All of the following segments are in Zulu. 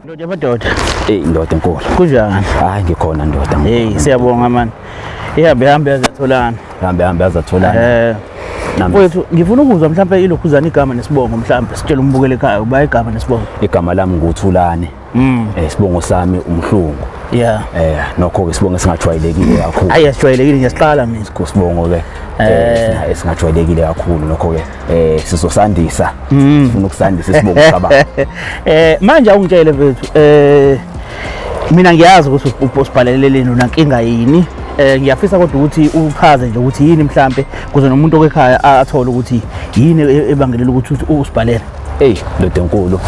Ndoda yamadoda. Ndoda enkulu. Kunjani? Hayi ngikhona ndoda. Hey siyabonga man. Ihambe yazatholana. Hambe yazatholana. Mfowethu ngifuna ukuzwa mhlawumbe ilokhuzana igama nesibongo mhlawumbe sitshela umbukele ekhaya uba igama nesibongo. Igama lami nguThulane. Isibongo sami umhlungu. Yeah. Nokho ke isibongo singajwayelekile kakhulu. Hayi asijwayelekile ngiyasiqala mina. Isibongo ke singajwayelekile kakhulu nokho ke sizosandisa. Sifuna ukusandisa isibongo saba. Manje awungitshele mfethu mina ngiyazi ukuthi usibhaleleleni unankinga yini. Ngiyafisa kodwa ukuthi uchaze nje ukuthi yini mhlambe kuze nomuntu okekhaya athole ukuthi yini ebangelela ukuthi usibhalele. Ndoda enkulu.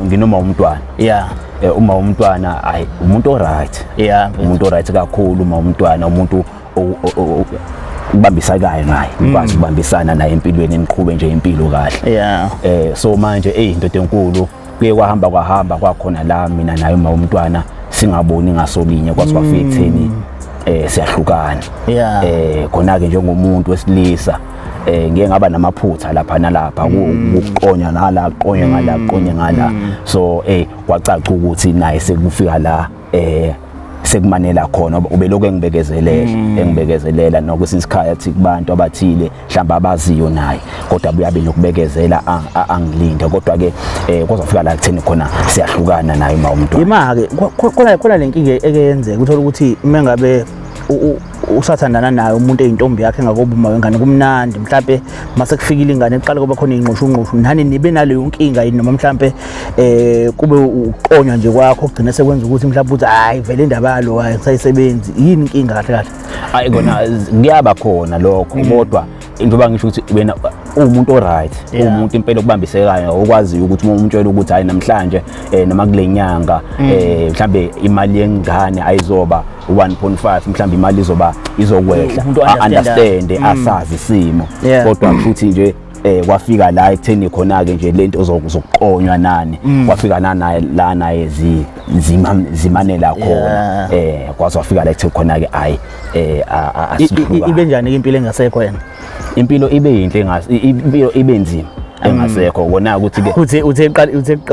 Nginoma umntwana. Yeah. Uma umntwana hayi umuntu oright. Yeah. Umuntu oright kakhulu uma umntwana umuntu ubambisakayo naye. Ukwazi ukubambisana naye empilweni eniqhube nje impilo kahle. Yeah. So manje ndoda enkulu kuye kwahamba kwakhona la mina naye uma umntwana singaboni ngasolinye kwasifika ekutheni siyahlukana. Yeah. Khona ke njengomuntu wesilisa ngeke ngaba namaphutha lapha nalapha ukuqonya ngala qonya ngala qonya ngala so kwacaca ukuthi naye sekufika la sekumanela khona ubeloku engibekezelela nokwesinye isikhathi kubantu abathile mhlamba abaziyo naye kodwa buyabe nokubekezela angilinda kodwa ke kwazofika la kutheni khona siyahlukana naye uma umuntu ima ke khona lenkinga ekeyenzeka uthola ukuthi mengabe usathandana naye umuntu eyintombi yakhe ngakobuma wengane kumnandi mhlawumbe mase kufikile ingane eqala kuba khona inqoshunqoshu nani nibe naleyo nkinga yini noma mhlawumbe kube uqonywa nje kwakho kugcina sekwenza ukuthi mhlawumbe uthi hayi vele indaba yalo ayisayisebenzi yini inkinga kahle hayi kona ngiyaba khona lokho kodwa njengoba ngisho ukuthi wena umuntu oright umuntu impela okubambisekayo okwazi ukuthi uma umtshela ukuthi hayi namhlanje noma kulenyanga mhlambe imali yengane ayizoba 1.5 mhlambe imali izokwehla understand asazi isimo kodwa futhi nje kwafika la ekutheni khona ke nje lento ozokuqonywa nani kwafika naye zimanela khona kwaze wafika la ekutheni khona ke hayi ibe njani impilo engasekho yena impilo ibe yinhle impilo ibe nzima engasekho kona ukuthi ke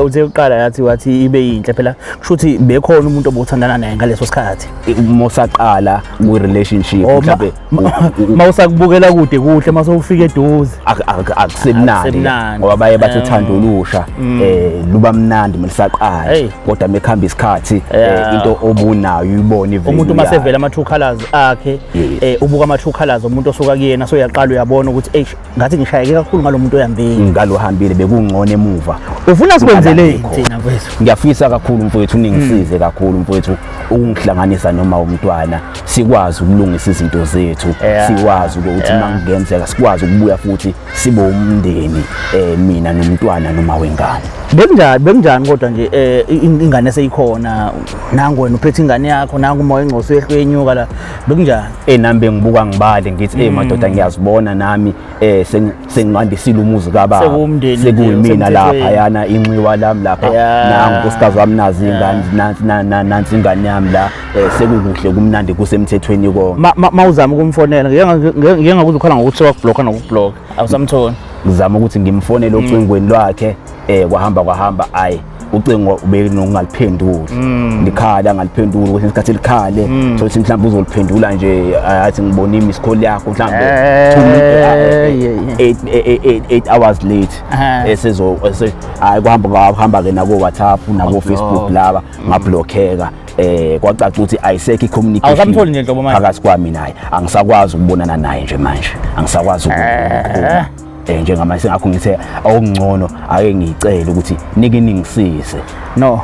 uthe uqala yathi wathi ibe yinhle phela kusho ukuthi bekhona umuntu obothandana naye ngaleso sikhathi mosaqala ku relationship mhlawumbe mawusakubukela kude kuhle mase ufika eduze akusemnandi ngoba baye bathi uthando olusha luba mnandi melisaqala kodwa mekhamba isikhathi into obunayo uyibona ivele umuntu masevela ama two colors akhe ubuka ama two colors umuntu osuka kuyena so uyaqala uyabona ukuthi ngathi ngishayeke kakhulu ngalomuntu oyambeni ngalohambile bekungcono emuva ufuna sikwenzele thina mfethu ngiyafisa kakhulu mfethu ningisize kakhulu mfethu ukungihlanganisa noma umntwana sikwazi ukulungisa izinto zethu sikwazi ukuthi mangenzeka sikwazi ukubuya futhi sibe umndeni mina nomntwana noma wengane bekunjani kodwa nje ingane seyikhona nangu wena uphethe ingane yakho nangu uma engcoso ehlenyuka la bekunjani nambe ngibuka ngibale ngithi madoda ngiyazibona nami sengandisile umuzi kaba sekuyimina lapha yana inxiwa lami lapha nangu nkosikazi wami nazi ingane nansi ingane yami la sekukuhle kumnandi kusemthethweni konke mawuzama ukumfonela ngeke ngakuze ukhala ngokuthi wakubhlokha nokubhlokha awusamthoni ngizama ukuthi ngimfonele ocingweni lwakhe kwahamba ayi ucingo ube nokungaliphenduli likhala ngaliphenduli kwesinye isikhathi likhale sokuthi mhlawumbe uzoliphendula nje athi ngibona imiss call yakho mhlawumbe 8 hours late hayi kuhamba ke nako WhatsApp nako Facebook laba ngablockeka kwacaca ukuthi ayisekho icommunication awusamtholi nje nhlobo manje phakathi kwami naye angisakwazi ukubonana naye nje manje angisakwazi ukukhuluma njengamanje sengakho ngithe awungcono ake ngicela ukuthi nike ningisize no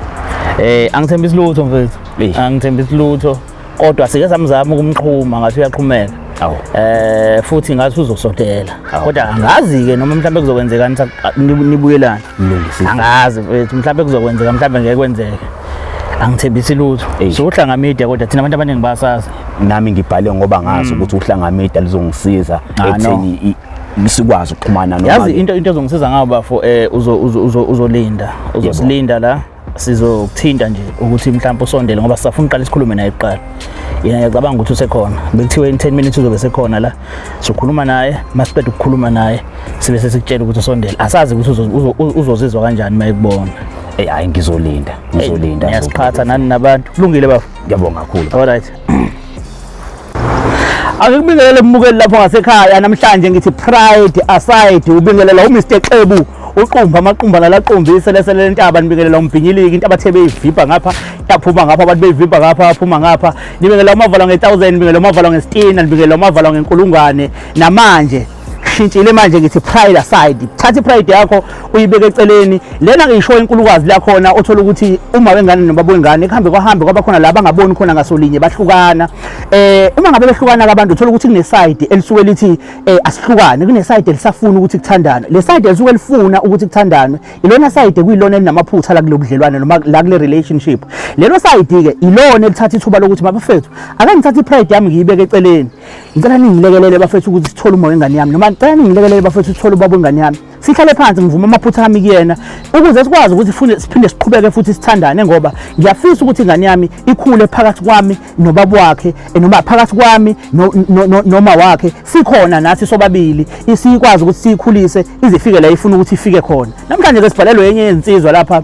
angithembisi lutho mfethu angithembisi lutho kodwa sike samzama ukumxhuma ngathi uyaqhumeka futhi ngathi uzosondela kodwa angazi ke noma mhlawumbe kuzokwenzekani nibuyelana angazi mfethu mhlawumbe kuzokwenzeka mhlawumbe ngeke kwenzeke angithembisi lutho sokuhlanga media kodwa thina abantu abaningi basazi nami ngibhale ngoba ngazi ukuthi uhlanga media lizongisiza ekutheni sikwazi ukuxhumana noma yazi into ezongisiza ngabo bafo uzosilinda la sizokuthinta nje ukuthi mhlawumbe usondele ngoba sisafuna uqala isikhulume naye eqala yena ngiyacabanga ukuthi usekhona bekuthiwe in 10 minutes uzobe sekhona la sokhuluma naye masiqeda ukukhuluma naye sibe sesikutshela ukuthi usondele asazi ukuthi uzozizwa kanjani mayekubona hayi ngizolinda ngiyasiphatha nani nabantu kulungile bafo ngiyabonga kakhulu alright akubingelele umbukeli lapho ngasekhaya namhlanje ngithi pride aside ubingelela uMr Xebu uqumba amaqumba nalaqombise lesele lentaba nibingelela umbhinyiliki into abathe beyivimba ngapha yaphuma ngapha abantu beyivimba ngapha aphuma ngapha nibingelela umavala nge1000 nibingelela umavala nge16 nibingelela umavala ngenkulungwane namanje shintshile manje ngithi pride aside thatha ipride yakho uyibeke eceleni lena ngisho inkulukazi la khona othola ukuthi uma wengane nobaba wengane kuhambe kwaba khona la bangaboni khona ngasolinye bahlukana uma ngabe behlukana abantu uthola ukuthi kune side elisuke lithi asihlukane kune side elisafuna ukuthi kuthandane le side elisuke lifuna ukuthi kuthandanwe ilona side kuyilona elinamaphutha la kulobudlelwane noma la kule relationship lelo side ke ilona elithatha ithuba lokuthi bafethu ake ngithatha ipride yami ngiyibeke eceleni ngicela ningilekelele bafethu ukuthi sithole uma wengane yami noma ngicela ningilekelele bafethu sithole ubaba wengane yami sihlale phansi ngivuma amaphutha ami kuyena ukuze sikwazi ukuthi siphinde siqhubeke futhi sithandane ngoba ngiyafisa ukuthi ingane yami ikhule phakathi kwami nobaba wakhe noma phakathi kwami noma wakhe sikhona nathi sobabili isikwazi ukuthi sikhulise izifike la ifuna ukuthi ifike khona namhlanje ke sibhalelwe yenye insizwa lapha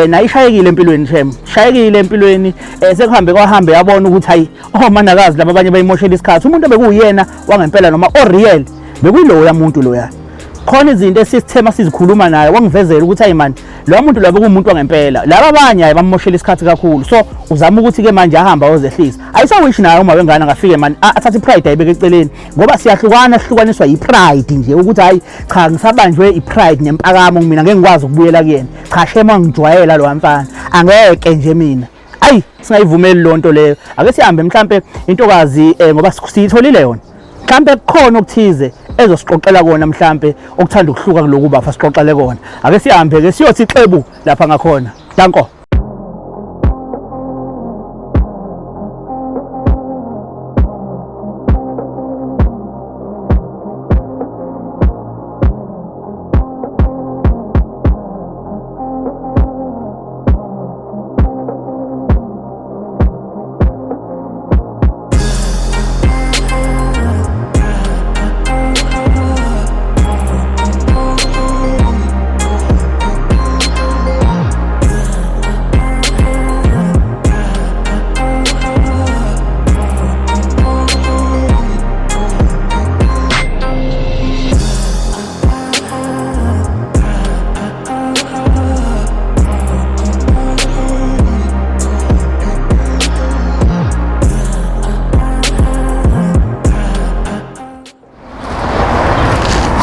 nayishayekile empilweni shem shayekile empilweni sekuhambe yabona ukuthi hayi manakazi laba abanye bayimoshela isikhathi umuntu bekuyena wangempela noma real bekuyiloya muntu loya khona izinto esithema sizikhuluma naye wangivezela ukuthi hayi man lo muntu lo bekumuntu wangempela laba abanye ayibamoshela isikhathi kakhulu so uzama ukuthi ke manje ahamba ozehlisa ayisawishi naye uma wengane ngafike man athatha ipride ayibeke eceleni ngoba sihlukaniswa ipride nje ukuthi hayi cha ngisabanjwe ipride nempakamo mina ngeke ngikwazi ukubuyela kuyena cha shema ngijwayela lo mfana angeke nje mina ayi singayivumeli lonto leyo ake sihambe mhlambe intokazi ngoba siyitholile yona mhlambe kukhona okuthize ezosiqoqela kona mhlambe okuthanda ukuhluka kuloku bafa siqoqele kona ake sihambe ke siyothi Xebu lapha ngakhona danko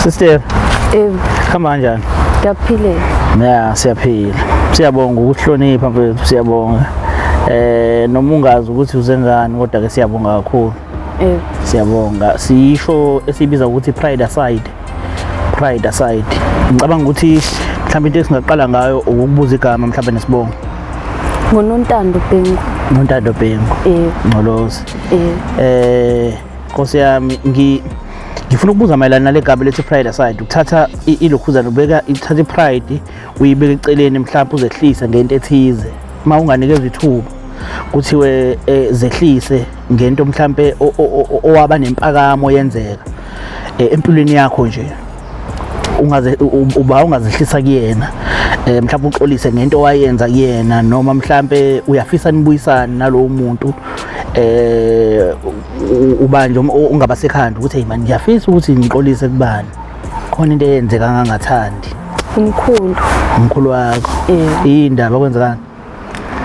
Sister, khamba kanjani? Ngiyaphilela. Ya, siyaphila. Siyabonga ukuhlonipha mfethu, siyabonga. Noma ungazi ukuthi uzengani kodwa ke siyabonga kakhulu. Siyabonga. Sisho esibiza ukuthi pride aside. Pride aside. Ngicabanga ukuthi mhlawumbe into esingaqala ngayo ukubuza igama mhlawumbe nesibongo. NgoNontando Bhengu. Nontando Bhengu. Ngolozi. Nkosi yami ngifuna ukubuza mayelana nale gaba lethi pride aside ukuthatha ilokhuzana ubeka ithatha ipride uyibeka eceleni mhlawumbe uzehlisa ngento ethize uma unganikezwe ithuba kuthiwe zehlise ngento mhlawumbe owaba nempakamo yenzeka empilweni yakho nje ungazehlisa kuyena mhlawumbe uxolise ngento owayenza kuyena noma mhlawumbe uyafisa nibuyisana nalowo muntu ubanje ungabasekhanda ukuthi hey man ngiyafisa ukuthi ngixolise kubani khona into eyenzeka ngangathandi umkhulu wakho indaba kwenzekani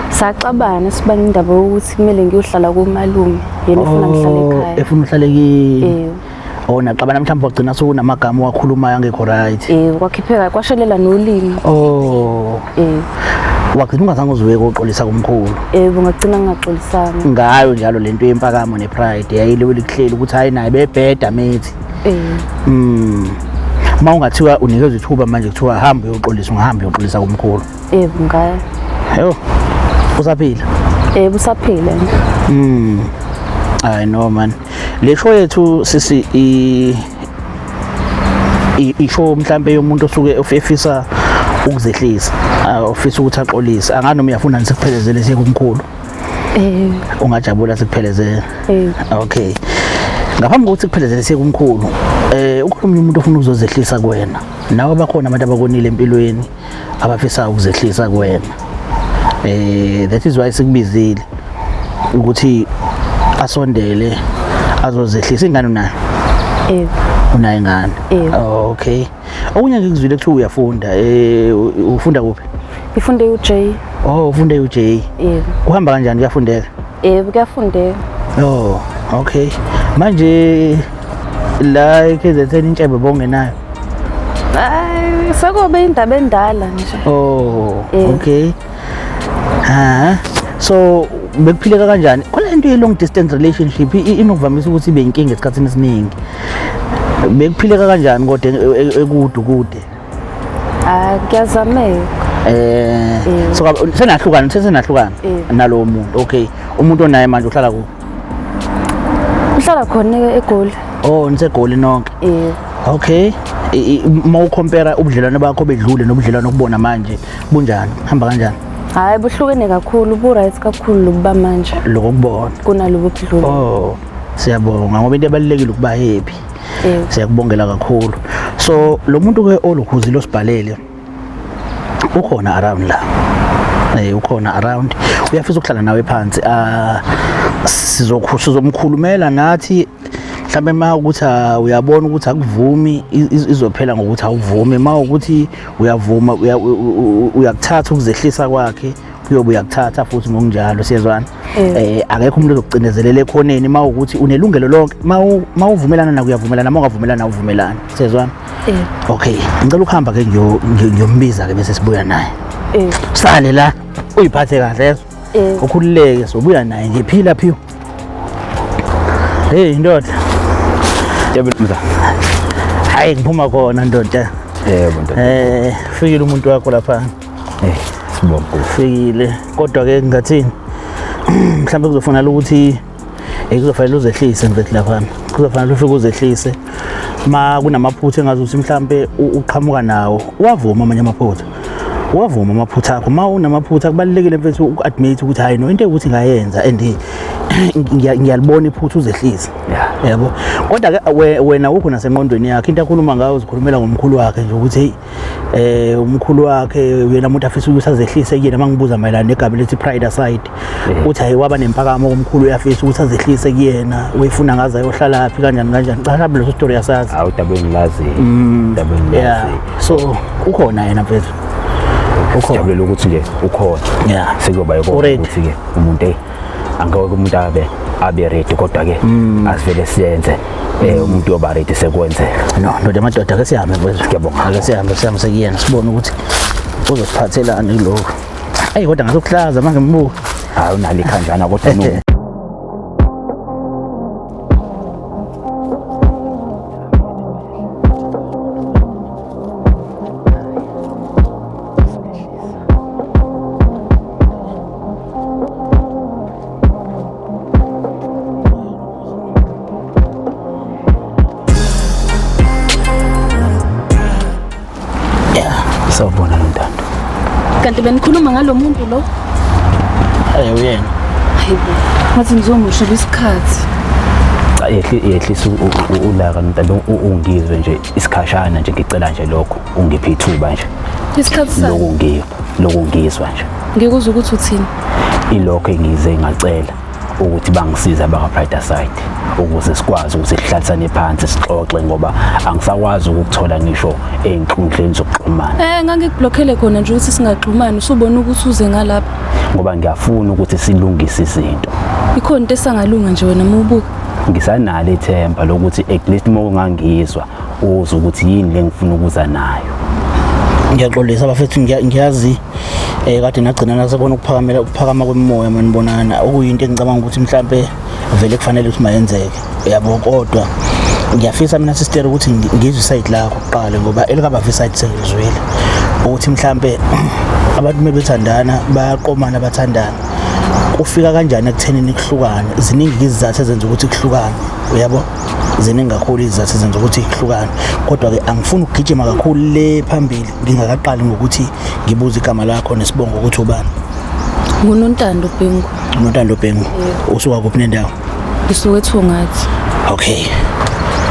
saxabana sibani indaba ukuthi kumele ngiyohlala kumalume yena efuna ngihlale ekhaya efuna uhlale ki naxabana mhlawumbe wagcina sokunamagama wakhulumayo angekho right kwakhipheka kwashelela nolimi wagcina ungazange uziweke uxolisa kumkhulu bungagcina ngingaxolisanga ngayo njalo lento yempakamo nepride yayileweli kuhlela ukuthi hayi naye bebheda methi uma ungathiwa unikezwe ithuba manje kuthiwa hamba uyoxolisa ungahambi uyoxolisa kumkhulu ngaya yo usaphila usaphila I know man le show yethu sisi isho mhlambe yomuntu osuke ofisa ukuzehlisa ofisa ukuthi axolise anganoma uyafuna nisikuphelezele siye kumkhulu ungajabula sikuphelezele okay ngaphambi kokuthi kuphelezele kumkhulu ukhona umuntu ofuna ukuzozehlisa kuwena nawe bakhona abantu abakonile empilweni abafisa ukuzehlisa kuwena that is why sikubizile ukuthi asondele azozehlisa ingane unayo unayo ingane okay okunye ngikuzwile ukuthi uyafunda ufunda kuphi Ngifunde uJ. Ufunda uJ. Uhamba kanjani kuyafundeka? Kuyafundeka. Okay. Manje la KZN intshebe bongenayo. Sekuba indaba endala nje. Okay. So bekuphileka kanjani? Khona into ye long distance relationship inokuvamisa ukuthi ibe inkinga esikhathini esiningi. Bekuphileka kanjani kodwa ekude? Kuyazameka. So senahlukana nalo muntu. Okay. Umuntu onaye manje uhlala kuphi? Uhlala khona eGoli. Nisegoli nonke. Okay. Mawucompare ubudlelwane bakho bedlule nobudlelwane obubona manje bunjani? Hamba kanjani? Hayi buhlukene kakhulu, bu right kakhulu lokuba manje. Lokubona. Kunalobo kudlula. Siyabonga ngoba into ebalekile ukuba happy. Siyakubongela kakhulu. So lo muntu ke olukhuzi losibhalele ukhona around la. Ukhona around. Uyafisa ukuhlala nawe phansi. Sizomkhulumela nathi mhlambe mawukuthi uyabona ukuthi akuvumi izophela ngokuthi awuvumi mawukuthi uyavuma uyakuthatha ukuzehlisa kwakhe kuyobe uyakuthatha futhi ngokunjalo siyezwana akekho umuntu ozokucinezelela ekhoneni mawukuthi unelungelo lonke mawuvumelana naku uyavumelana mawungavumelana uvumelana siyezwana okay ngicela ukuhamba ke ngiyombiza ke bese sibuya naye sale la uyiphathe kahle ukhululeke sobuya naye nje phila phiyo hey ndoda Yabona hayi ngiphuma khona ndoda ndoda fikile umuntu wakho lapha sibonga fikile kodwa ke ngathini mhlawumbe kuzofanele ukuthi kuzofanele uzehlise mfethu lapha kuzofanele ufike uzehlise ma kunamaphutha engazuthi mhlawumbe uqhamuka nawo wavuma amanye amaphutha wavuma amaphutha akho ma unamaphutha kubalekile mfethu uadmit ukuthi hayi no into ukuthi ngayenza and ngiyalibona iphutha uzehlise yabo kodwa ke wena ukho nasengqondweni yakhe into akhuluma ngayo uzikhulumela ngomkhulu wakhe nje ukuthi umkhulu wakhe yena umuntu afisa ukuthi azehlise kuyena mangibuza mayelana negaba lethi pride aside uthi hayi waba nempakamo komkhulu uyafisa ukuthi azehlise kuyena uyifuna ngaza yohlala phi kanjani chaza leso story yasazi awudabeni lazi so ukhona yena mfethu ukujabula ukuthi nje ukhona sekuyoba yikho ukuthi ke umuntu angeke umuntu abe ready kodwa ke asivele siyenze umuntu yoba ready sekwenzeka ndoda amadoda ke sihambe mfethu ngiyabonga ake sihambe sekuyena sibone ukuthi uzosiphathelana lokho kodwa ngasokuhlaza manje ngibuka hayi unali kanjana kodwa no sawubona Ntando Kanti benikhuluma ngalo muntu lo? Uyena. Hayibo. Ngathi ngizomusho isikhathi. Yehlisa ulaka Ntando ungizwe nje isikhashana nje ngicela nje lokho ungiphi ithuba nje. Isikhathi sami. Lokho ngizwa nje. Ngikuza ukuthi uthini? Ilokho engize ngacela ukuthi bangisiza abaka Pride Side ukuze sikwazi ukuthi sihlalisane phansi sixoxe ngoba angisakwazi ukuthola ngisho einkundleni zokuxhumana. Ngangikublockele khona nje ukuthi singaxhumani usubona ukuthi uze ngalapha ngoba ngiyafuna ukuthi silungise izinto. Ikhona into esangalunga nje wena mubuka. Ngisanalo ithemba lokuthi at least mawungangizwa uzo ukuthi yini lengifuna ukuza nayo. Ngiyaxolisa abafethu ngiyazi kade nagcina nasebona ukuphakama kwemoya manibonana okuyinto engicabanga ukuthi mhlambe vele kufanele ukuthi mayenzeke yabo kodwa ngiyafisa mina sister ukuthi ngizwe side lakho kuqala ngoba elikaba side sengizwile ukuthi mhlambe abantu mebethandana bayaqomana bathandana kufika kanjani ekuthenini kuhlukane ziningi izizathu ezenza ukuthi kuhlukane uyabo ziningi kakhulu izizathu ezenza ukuthi kuhlukane kodwa ke angifuni ukugijima kakhulu le phambili ngingakaqali ngokuthi ngibuze igama lakho nesibongo ukuthi ubani nguNontando Bhengu uNontando Bhengu usuka kuphi nendawo ngisuke ethungathi. Okay.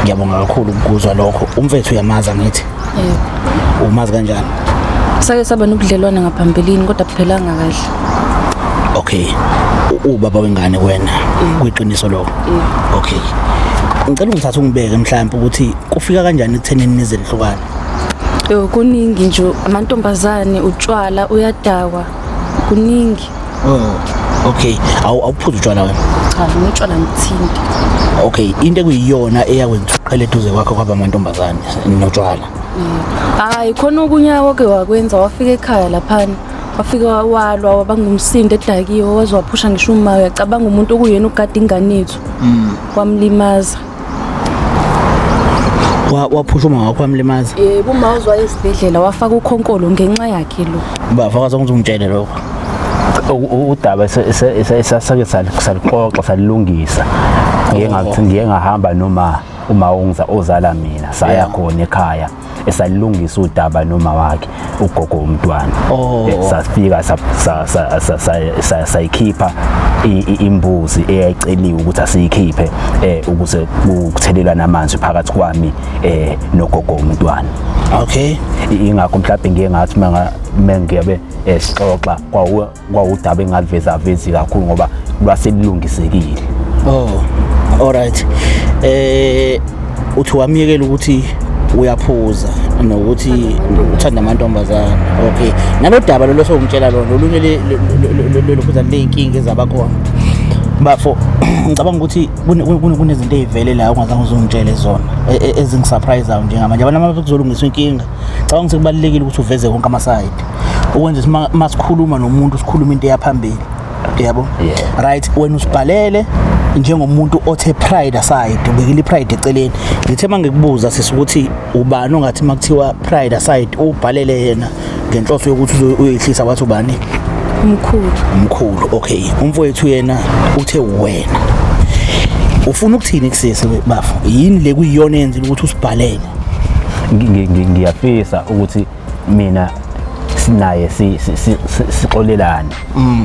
Ngiyabonga kakhulu ukuzwa lokho. Umfethu uyamaza ngithi. Yebo. Umazi kanjani? Sake saba nobudlelwane ngaphambilini kodwa kuphelanga kahle. Okay. Ubaba wengane wena kuyiqiniso lokho. Okay. Ngicela ungithathe ungibeke mhlawumbe ukuthi kufika kanjani ekuthenini nizelihlukana. Kuningi nje amantombazane utshwala uyadakwa kuningi. Okay. Awuphuza utshwala wena? Cha, ngitshwala ngithinta. Okay, into ekuyiyona eyakwenza uqhele eduze kwakho kwaba amantombazane notshwala. Hayi khona okunyawo ke wakwenza wafika ekhaya laphana. Wafika walwa wabangumsindo edakiwe waphusha ngisho uma uyacabanga umuntu okuyena ugada ingane yethu. Wamlimaza. Waphusha uma wakho wamlimaza? Yebo, uma uzwa esibhedlela wafaka ukhonkolo ngenxa yakhe lo. Bafaka zonke ungitshele lokho. Udaba esasake salixoxa salilungisa. Ngiye ngahamba noma uma ozala mina saya khona ekhaya esalilungisa udaba noma wakhe ugogo umntwana. Safika sayikhipha imbuzi eyayiceliwe ukuthi asiyikhiphe ukuze ukuthelelana amanzi phakathi kwami nogogo umntwana. Okay. Ingakho mhlawumbe ngiye ngathi mengiyabe sixoxa kwawudaba engaliveza kakhulu ngoba lwaselilungisekile. Alright. Uthi wamyekela ukuthi uyaphuza nokuthi uthanda amantombazane. Okay. Nalodaba lo sokungitshela lona olunye lokuphuza leyinkinga ezabakhona. Bafo ngicabanga ukuthi kunezinto ezivele la ungazange uzongitshele zona ezingisurpriseayo njengamanje abantu abazolungiswa inkinga. Ngicabanga ukuthi kubalekile ukuthi uveze konke ama-side. Ukwenza masikhuluma nomuntu sikhuluma into eyaphambili. Yabo? Right, wena usibhalele njengomuntu othe pride aside, ubekile pride eceleni. Ngithe mangikubuza sisukuthi ubani ongathi makuthiwa pride aside ubhalele yena ngenhloso yokuthi uyoyihlisa wathi ubani? Umkhulu. Okay. Umfowethu yena uthe wena ufuna ukuthini kusese bafo? Yini le kuyiyona yenza ukuthi usibhalele? Ngiyafisa ukuthi mina sinaye sixolelane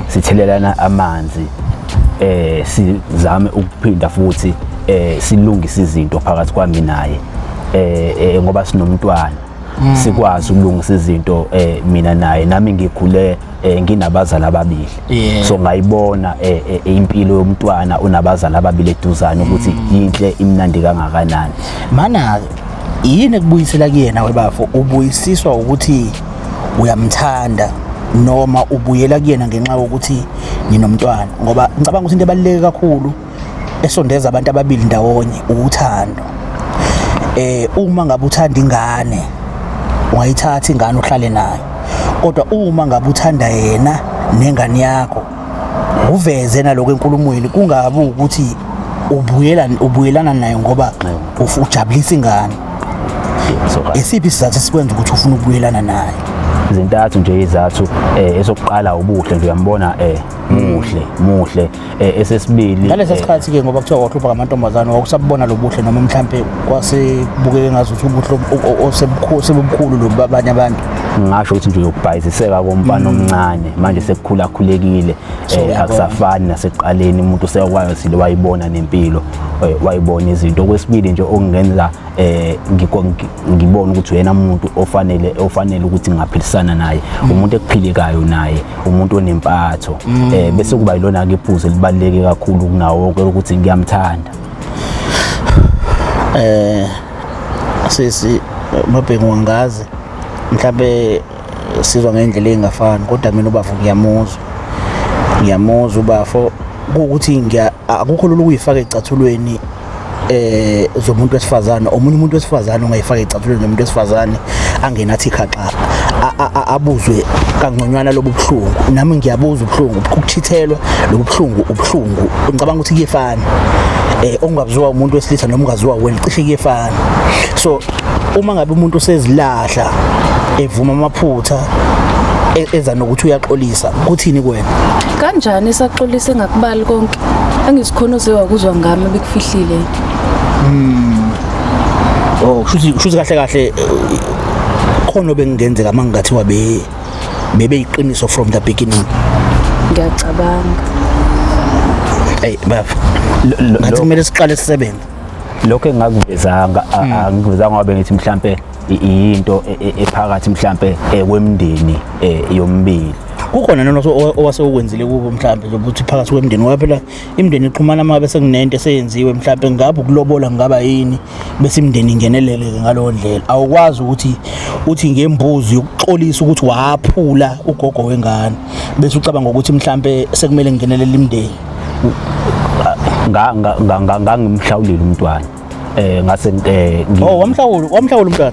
sithelelana amanzi sizame ukuphinda futhi silungise izinto phakathi kwami naye ngoba sinomntwana sikwazi ukulungisa izinto mina naye nami ngikhule nginabazali ababili. So ngayibona impilo yomntwana onabazali ababili eduzane ukuthi yinhle imnandi kangakanani. Mana yini ekubuyisela kuyena webafo? Ubuyisiswa ukuthi uyamthanda noma ubuyela kuyena ngenxa yokuthi ninomntwana? Ngoba ngicabanga ukuthi into ebaluleke kakhulu esondeza abantu ababili ndawonye uthando. Uma ngabe uthanda ingane ungayithatha ingane uhlale nayo, kodwa uma ngabe uthanda yena nengane yakho uveze naloko enkulumweni, kungabe ukuthi ubuyelana nayo ngoba ujabulisa ingane. Isiphi isizathu esikwenza ukuthi ufune ukubuyelana naye? Izintathu nje izathu. Esokuqala ubuhle nje uyambona muhle. Esesibili ngalesi sikhathi ke ngoba kuthiwa wahlupha ngamantombazane wakusabona lobuhle noma mhlambe kwasebukeke ngazuthi ubuhle osebukhulu lobabanye abantu. Ngisho ukuthi nje ukubhayiziseka komfana omncane manje sekukhulekile akusafani nasekuqaleni umuntu useyakwazi lo wayibona nempilo wayibona izinto. Okwesibili nje okungenza ngibona ukuthi wena umuntu ofanele ukuthi ngaphilisana naye umuntu ekuphilekayo naye umuntu onempatho bese kuba yilona ke iphuzu libaleke kakhulu kunawo ukuthi ngiyamthanda. Sisi mabhengu wangazi mhlambe sizwa ngendlela engafani kodwa mina ubafo ngiyamuzwa ubafo ukuthi akukho lolu kuyifaka ecathulweni zomuntu wesifazane. Omunye umuntu wesifazane ongayifaka ecathulweni zomuntu wesifazane angenathi khaxa abuzwe kangconywana lobu buhlungu. Nami ngiyabuza ubuhlungu ukuchithelwa lobu buhlungu ngicabanga ukuthi kuyefana ongabuzwa umuntu wesilisa noma ungaziwa wena cishe kuyefana. So uma ngabe umuntu usezilahla evuma amaphutha eza nokuthi uyaxolisa kuthini kuwena? Kanjani esaxolisa engakubali konke angisikhona ozewakuzwa ngami bekufihlile. Kushuthi kahle khona bengenzeka mangingathiwa beyiqiniso from the beginning. Ngiyacabanga. Hey baba. Ngathi kumele siqale sisebenze. Lokho engakuvezanga angivezanga ngoba ngithi mhlambe into ephakathi mhlambe kwemndeni yombili. Kukhona nona owase ukwenzile kubo mhlambe ukuthi phakathi kwemndeni ngoba phela imndeni iqhumana uma bese kunento eseyenziwe mhlambe ngabe ukulobola ngaba yini bese imndeni ingenelele ngalowo ndlela. Awukwazi uthi ngembuzi yokuxolisa ukuthi waphula ugogo wengane bese ucabanga ukuthi mhlambe sekumele ngingenelele imndeni. Ngangimhlawulile umntwana ngase wamhlawula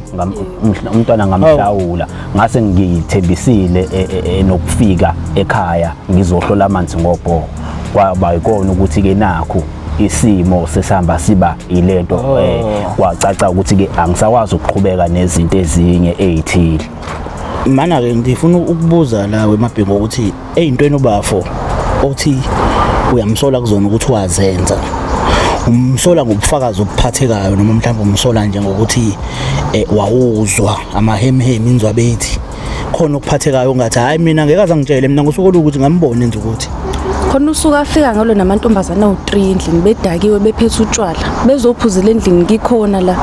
umntwana ngamhlawula ngase ngithembisile nokufika ekhaya ngizohlola amanzi ngobhoko kwaba ikona ukuthi ke nakho isimo sesihamba siba ilento kwacaca ukuthi ke angisakwazi ukuqhubeka nezinto ezinye ezithile. Mana ke ngifuna ukubuza lawe eMabhengu ukuthi eyintweni ubafo othi uyamsola kuzona ukuthi wazenza umsola ngobufakazi obuphathekayo noma mhlawumbe umsola nje ngokuthi wawuzwa amahemhemi inzwabethi khona okuphathekayo ngathi hayi mina ngeke azangitshele mina ngosuku ukuthi ngambone nje ukuthi khona usuka afika ngalo namantombazana u3 endlini bedakiwe bephethe utshwala bezophuzela endlini ngikhona la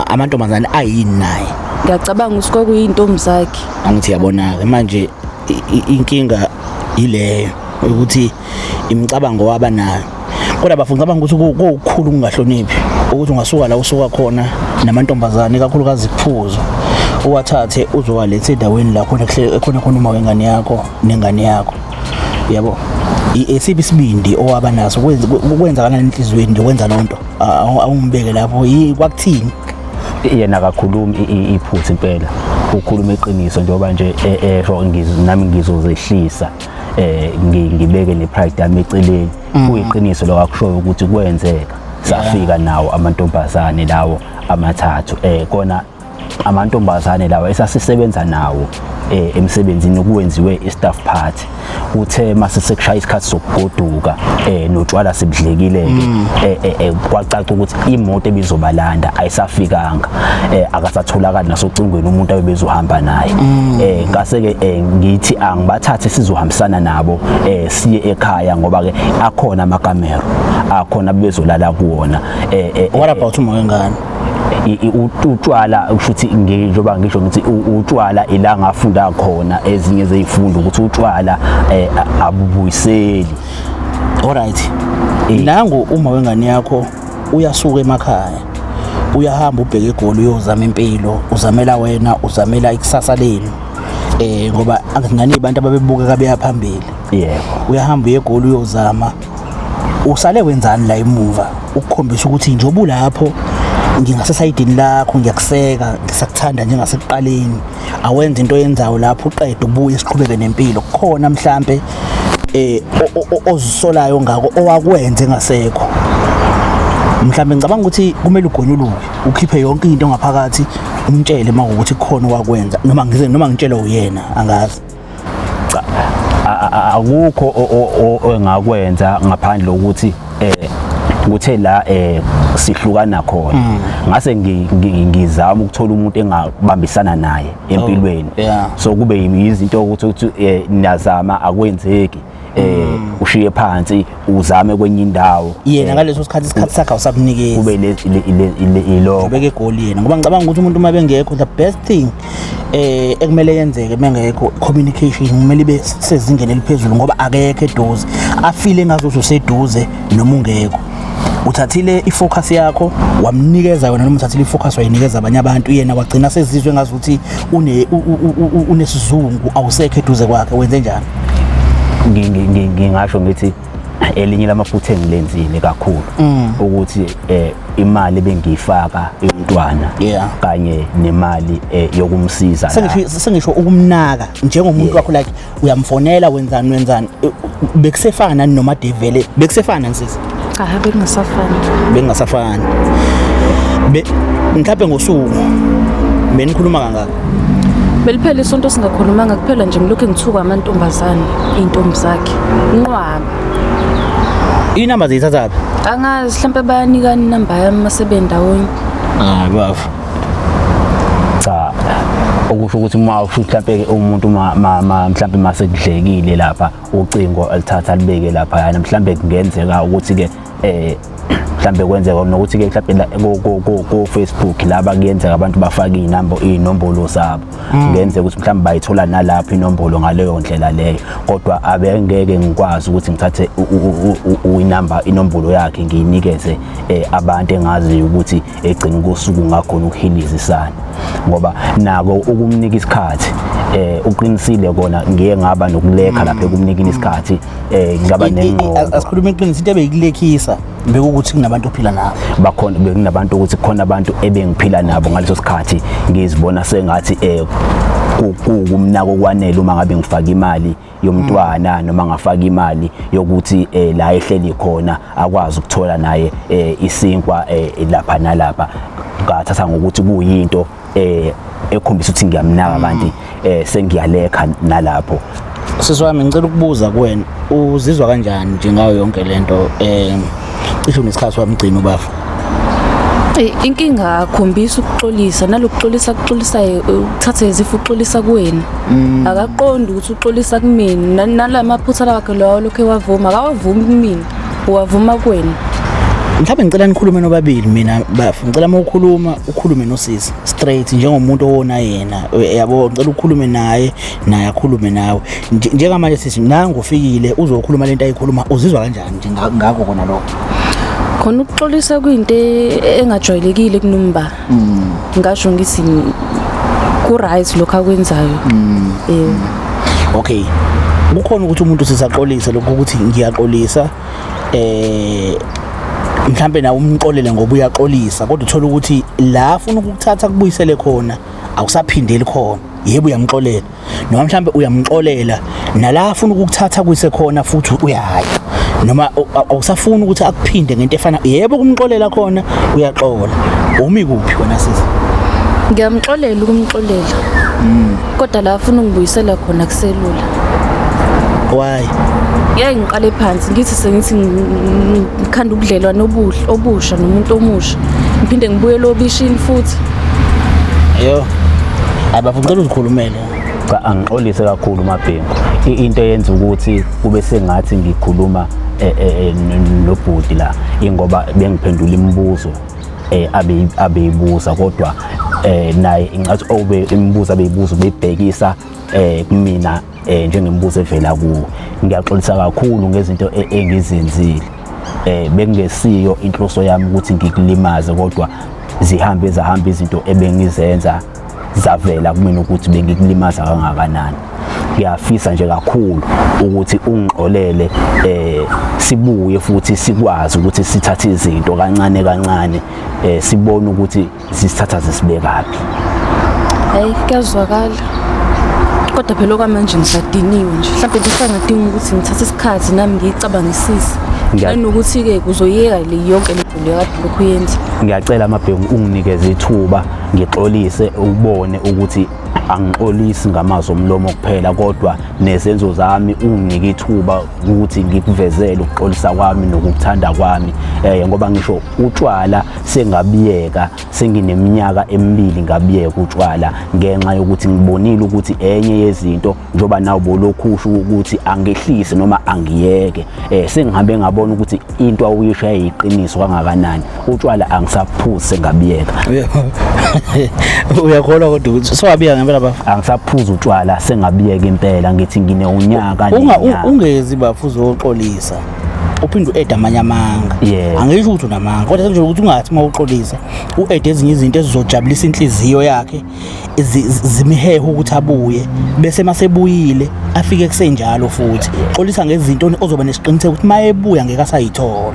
amantombazana ayini naye ngiyacabanga usuka kuyintombi zakhe angithi yabona manje inkinga ileyo ukuthi imicabango waba nayo kodwa bafuna ngicabanga ukuthi kukhulu ungahloniphi ukuthi ungasuka la usuka khona namantombazane kakhulukazi kuphuzo uwathathe uzowalethe endaweni la khona uma wengane yakho nengane yakho yabo esiphi isibindi owaba naso kwenza kana enhlizweni nje kwenza lonto awumbeke lapho kwakuthini yena akakhulumi iphutha impela ukhuluma iqiniso njengoba nje nami ngizozehlisa ngibeke nepride yami eceleni kuyiqiniso lo akushoyo ukuthi kwenzeka safika nawo amantombazane lawo amathathu kona amantombazane lawo esasisebenza nawo emsebenzini kuwenziwe istaff party uthe mase sekushaya isikhathi sokugoduka notshwala sebudlekile ke kwacaca ukuthi imoto ebizobalanda ayisafikanga akasatholakala nasocingweni umuntu abebezohamba naye ngase ke ngithi angibathathe sizohambisana nabo siye ekhaya ngoba ke akhona amakamera akhona bezolala kuwona what about uma wengane utshwala ukuthi njengoba ngisho ngithi utshwala ila ngafunda khona ezinye zeyifunda ukuthi utshwala abubuyiseli. Alright nangu uma wengane yakho uyasuka emakhaya uyahamba ubheke eGoli uyozama impilo uzamela wena uzamela ikusasa lenu ngoba angingani abantu ababebuka kabeya phambili yebo uyahamba eGoli uyozama usale wenzani la emuva ukukhombisa ukuthi njobu lapho ngingasesayidini lakho ngiyakuseka ngisakuthanda njengasekuqaleni awenze into yenzayo lapho uqede ubuye siqhubeke nempilo khona mhlambe ozisolayo ngako owakwenze ngasekho mhlambe ngicabanga ukuthi kumele ugonyuluke ukhiphe yonke into ngaphakathi umtshele makuthi khona owakwenza noma ngitshela uyena angazi akukho engakwenza ngaphandle ukuthi kuthe la sihlukana khona ngase ngizama ukuthola umuntu engabambisana naye empilweni so kube izinto ukuthi niyazama akwenzeki ushiye phansi uzame kwenye indawo yena ngaleso isikhathi sakhe awusakunikeza kube iloko ubeke eGoli yena ngoba ngicabanga ukuthi umuntu uma bengekho the best thing ekumele yenzeke mengekho communication kumele ibe sezingeni eliphezulu ngoba akekho eduze afile ngazo useduze noma ungekho uthathile ifocus yakho wamnikeza yona noma uthathile ifocus wayinikeza abanye abantu yena wagcina sezizwe ngazuthi unesizungu awusekho eduze kwakhe wenze njani ngingasho ngithi elinye lamaphutha engilenzile kakhulu ukuthi imali bengiyifaka emntwana kanye nemali yokumsiza sengisho ukumnaka njengomuntu wakho like uyamfonela wenzani bekusefana noma devele bekusefana nsisi cha bengasafani mhlawumbe ngosuku benikhuluma kangaka beliphela isonto singakhulumanga kuphela nje ngilokho ngithuka amantombazane intombi zakhe nqwaba inamba ziyithathaphi angazi mhlawumbe bayanikana inamba yami masebendawonye bafu cha okusho ukuthi uma mhlambe umuntu mhlambe masekudlekile lapha ucingo alithatha libeke lapha yana mhlambe kungenzeka ukuthi ke mhlambe kwenzeka nokuthi ke mhlambe ku Facebook laba kuyenzeka abantu bafaka inombolo zabo kungenzeka ukuthi mhlambe bayithola nalapha inombolo ngaleyo ndlela leyo kodwa abengeke ngikwazi ukuthi ngithathe inombolo yakhe ngiyinikeze abantu engazi ukuthi egcina kusuku ngakhona ukuhilizisana ngoba nako ukumnika isikhathi uqinisile kona ngiye ngaba nokulekha lapha ekumnikini isikhathi ngaba nengqondo asikhuluma iqiniso into ebeyikulekhisa bekuthi kunabantu ophila nabo bakhona bekunabantu ukuthi khona abantu ebengiphila nabo ngaleso sikhathi ngizibona sengathi kumnako kwanele uma ngabe ngifaka imali yomntwana noma ngafaka imali yokuthi la ehleli khona akwazi ukuthola naye isinkwa lapha nalapha ngathatha ngokuthi kuyinto ekhombisa ukuthi ngiyamnaka kanti sengiyalekha nalapho. Sisi wami ngicela ukubuza kuwena uzizwa kanjani njengayo yonke lento cishe nesikhathi wamgcina ubafa? Inkinga akhombisa ukuxolisa nalokuxolisa uthathe izifu uxolisa kuwena akaqondi ukuthi uxolisa kumina nalamaphutha lakhe lawo lokho ewavuma akawavumi kumina uwavuma kuwena. Mhlawumbe ngicela nikhulume nobabili mina bafu ngicela ukhulume nosisi straight njengomuntu owona yena yabo ngicela ukhulume naye akhulume nawe njengamanje sisi nangu ufikile uzokhuluma lento ayikhuluma uzizwa kanjani ngakho kona lokho? Khona ukuxolisa kuyinto engajwayelekile kunomba ngasho ngithi ku right lokho akwenzayo okay kukhona ukuthi umuntu sisaxolisa lokho ukuthi ngiyaxolisa mhlambe nawe umxolele ngoba uyaxolisa kodwa uthola ukuthi la ufuna ukuthatha kubuyisele khona awusaphindeli khona yebo uyamxolela noma mhlambe uyamxolela nala ufuna ukuthatha kuyise khona futhi uyahaya noma awusafuna ukuthi akuphinde ngento efana yebo kumxolela khona uyaxola umi kuphi wena sisi? Ngiyamxolela ukumxolela kodwa la ufuna ungibuyisela khona kuselula. Why? Ngeke ngiqale phansi ngithi sengithi ngikhanda ubudlelwano obusha nomuntu omusha ngiphinde ngibuye lobishini futhi. Yo abafungela uzikhulumele cha angixolise kakhulu Mabhengu into yenza ukuthi kube sengathi ngikhuluma nobhudi la ingoba bengiphendula imibuzo abeyibuza kodwa naye ingathi imibuzo abeyibuza bebhekisa kumina njengemibuzo evela kuwo. Ngiyaxolisa kakhulu ngezinto engizenzile bekungesiyo inhloso yami ukuthi ngikulimaze kodwa zahamba izinto ebengizenza zavela kumina ukuthi bengikulimaza kangakanani. Ngiyafisa nje kakhulu ukuthi ungixolele sibuye futhi sikwazi ukuthi sithathe izinto kancane sibone ukuthi sisithatha zisibekaphi. Hayi kuyazwakala kodwa phela okwamanje ngisadiniwe nje mhlawumbe ngisangadinga ukuthi ngithathe isikhathi nami ngiyicabangisise nokuthi ke kuzoyeka le yonke le nto yakade lokhu yenza. Ngiyacela Mabhengu unginikeze ithuba ngixolise ubone ukuthi angixolisi ngamazwi omlomo kuphela kodwa nezenzo zami unginike ithuba ukuthi ngikuvezele ukuxolisa kwami nokukuthanda kwami ngoba ngisho utshwala sengabiyeka sengineminyaka emibili ngabiyeka utshwala ngenxa yokuthi ngibonile ukuthi enye yezinto njoba nawo bolokhusho ukuthi angehlise noma angiyeke sengihambe ngabona ukuthi into awuyisho yayiqiniso kangakanani utshwala angisaphuzi sengabiyeka. Uyakholwa kodwa ukuthi so abiyeka ngempela bafu angisaphuza utshwala sengabiyeka impela ngithi ngine unyaka ungezi bafu uzoxolisa uphinde ueda amanye amanga angisho ukuthi unamanga kodwa senje ukuthi ungathi mawuxolisa ueda ezinye izinto ezizojabulisa inhliziyo yakhe zimihehe ukuthi abuye bese masebuyile afike kusenjalo futhi xolisa ngezinto ozoba nesiqiniseko ukuthi mayebuya ngeke asayithola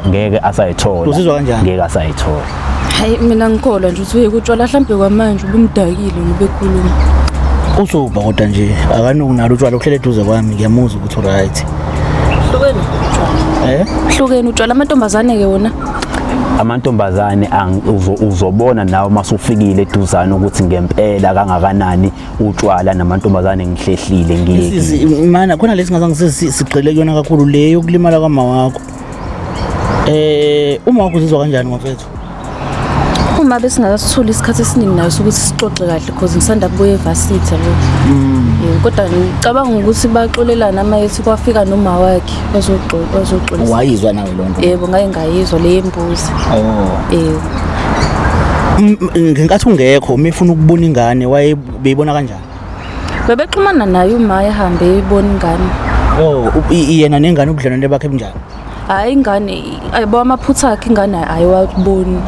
ngeke asayithola. Uzizwa kanjani? Ngeke asayithola. Hayi mina ngikholwa nje ukuthi uyekutshwala mhlambe kwamanje ubumdakile nobekhuluma uzoba kodwa nje akanokunalo utshwala uhlele eduze kwami ngiyamuzwa ukuthi right hlukene utshwala hlukene utshwala amantombazane ke wona amantombazane uzobona nawe masufikile eduzana ukuthi ngempela kangakanani utshwala namantombazane ngihlehlile ngiyeki mana khona lesi ngazange sigqile kuyona kakhulu leyo kulimala kwama wakho uma wakho uzizwa kanjani ngomfethu? uma besingakasitholi isikhathi esiningi nayo sokuthi sixoxe kahle because ngisanda kubuya evarsity yabo. Kodwa ngicabanga ukuthi baxolelana ama yethi kwafika noma wakhe bazoxolisa. Wayizwa nawe lonto? Yebo ngake ngayizwa le mbuzi. Ngenkathi ungekho mefuna ukubona ingane beyibona kanjani? Bebexhumana naye uma ehambe eyibona ingane. Yena nengane ubudlelwane bakhe bunjani? Hayi ingane ayebo amaphutha akhe ingane ayiwaboni.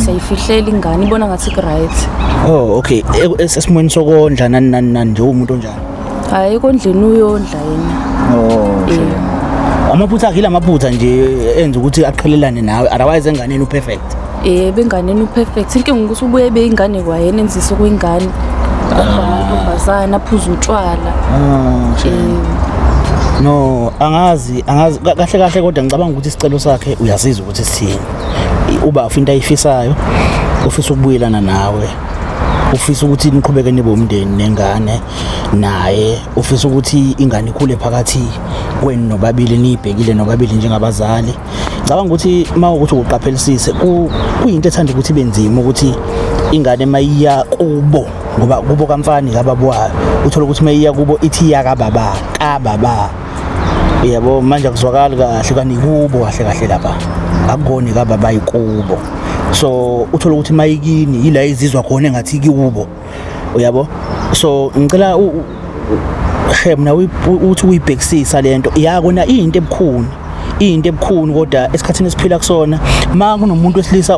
Sayifihlela ingane ibona ngathi right. Okay. Esimweni sokondla nani nje umuntu onjani? Hayi kondleni uyondla yena. Amaphutha akhe amaphutha nje enza ukuthi aqhelelane nawe. Otherwise enganeni uperfect. Benganeni uperfect. Inkinga ukuthi ubuye beingane kwayena enzisa kuyingane. Bazana aphuza utshwala. No, angazi kahle kodwa ngicabanga ukuthi isicelo sakhe uyasiza ukuthi sithini. Uba ufinta ayifisayo, ufisa ukubuyelana nawe. Ufisa ukuthi niqhubeke nibe umndeni nengane naye, ufisa ukuthi ingane ikhule phakathi kwenu nobabili nibhekile nobabili njengabazali. Ngicabanga ukuthi mawukuthi uqaphelisise kuyinto ethanda ukuthi benzima ukuthi ingane mayiya kubo ngoba kubo kamfani kababwayo uthola ukuthi mayiya kubo ithi ya kababa yabo manje akuzwakali kahle kani kubo kahle lapha akukoni kababa ikubo so uthola ukuthi mayikini ila izizwa khona engathi kubo uyabo so ngicela shemna uthi uyibhekisisa lento yakona into ebukhuni kodwa esikhathini esiphila kusona ma kunomuntu wesilisa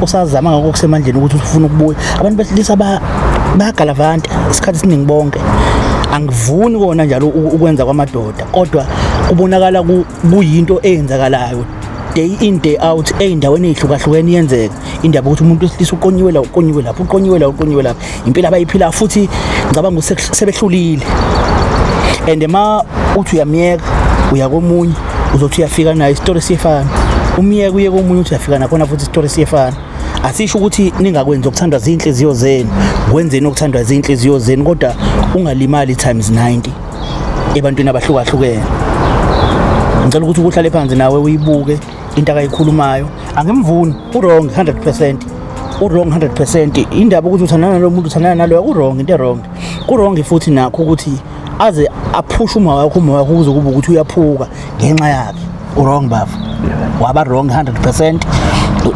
osazama ngakho kusemandleni ukuthi ufuna ukubuya abantu besilisa bayagalavanta isikhathi esiningi bonke angivuni kona njalo ukwenza kwamadoda kodwa kubonakala kuyinto eyenzakalayo day in day out eindaweni ezihlukahlukene yenzeka indaba ukuthi umuntu wesilisa uqonyiwe lapho impilo abayiphila futhi ngicabanga sebehlulile and ma uthi uyamyeka uyakomunye uzothi uyafika nayo istory siyefana umyeke uye komunye uthi uyafika nakhona futhi istory siyefana asisho ukuthi ningakwenza ukuthandwa izinhliziyo zenu kwenzeni ukuthandwa izinhliziyo zenu kodwa ungalimali times 90 ebantwini abahlukahlukene ngicela ukuthi uhlale phansi nawe uyibuke into akayikhulumayo angimvuni wrong 100% indaba ukuthi uthandana nalo muntu uthandana nalo wrong into wrong wrong futhi nakho ukuthi aze aphusha uma wakho ukuze kube ukuthi uyaphuka ngenxa yakhe wrong bafu waba wrong 100%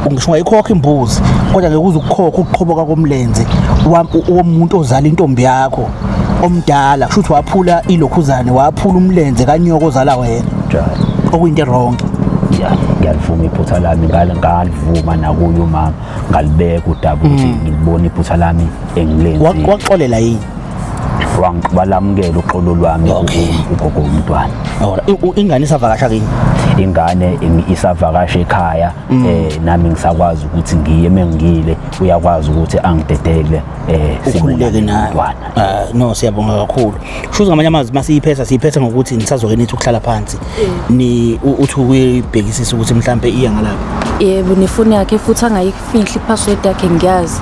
ungisho ngayikhokha imbuzi kodwa ngeke ukukhokha ukuqhoboka komlenze womuntu ozala intombi yakho omdala kusho ukuthi waphula ilokhuzane waphula umlenze kanyoko ozala wena okuyinto wrong ngiyalivuma iphutha lami ngalivuma nakuyo mama ngalibeka udaba ukuthi ngibone iphutha lami engilenzi waxolela yini balamukela uxolo lwami ugogo umntwana ingane isavakasha kini ingane isavakasha ekhaya nami ngisakwazi ukuthi ngiye mengile uyakwazi ukuthi angidedele ukhululeke naye no siyabonga kakhulu shuza ngamanye amazwi masiyiphetha ngokuthi nisazokene ithi ukuhlala phansi ni uthi ukuyibhekisisa ukuthi mhlambe iya ngalapha yebo nefoni yakhe futhi angayifihli ipassword yakhe ngiyazi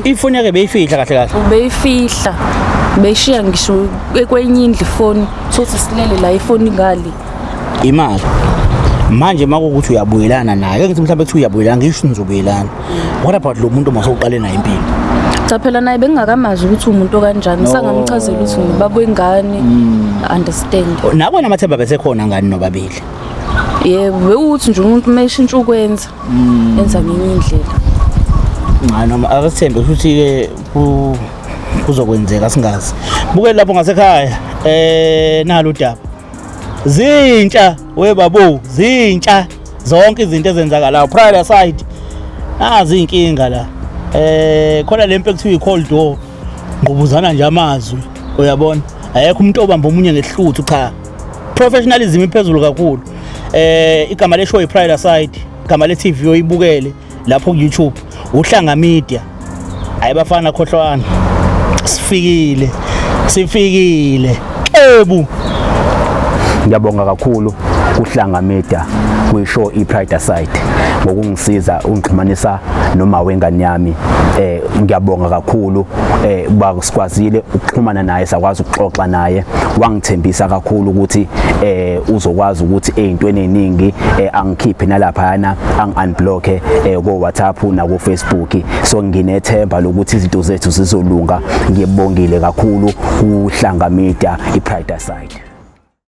ifoni yakhe beyifihla kahle ubeyifihla beshiya ngisho kwenye indlu ifoni sothi silele la ifoni ngali imali manje makuthi uyabuyelana naye ngithi mhlawumbe kuthi uyabuyelana ngisho nizobuyelana what about lo muntu masoqale naye impilo cha phela naye bengingakamazi ukuthi umuntu kanjani sangamchazela ukuthi ngibaba wengane understand nakho namathemba bese khona ngani nobabili yebo uthi nje umuntu meshintsha ukwenza enza ngenye indlela noma akathembe ukuthi ke kuzokwenzeka singazi buke lapho ngasekhaya nalo udaba zintsha webabo zintsha zonke izinto ezenzakalayo private side nazi inkinga la khona lempe kuthiwa i-cold door ngobuzana nje amazwi uyabona ayekho umuntu obamba omunye ngehluthu cha professionalism iphezulu kakhulu igama leshow i-private side igama le-TV oyibukele lapho ku YouTube uhlanga media ayibafana khohlwana sifikile ebu ngiyabonga kakhulu kuhlanga media kwishow iPride Side ngokungisiza ungixhumanisa noma wengane yami. Ngiyabonga kakhulu uba sikwazile ukuxhumana naye, sakwazi ukuxoxa naye, wangithembisa kakhulu ukuthi uzokwazi ukuthi ey'ntweni ey'ningi angikhiphe nalaphayana, angi-unblock-e ko WhatsApp na ko Facebook. So nginethemba lokuthi izinto zethu zizolunga. Ngiyibongile kakhulu uHlanga Media, iPride Side.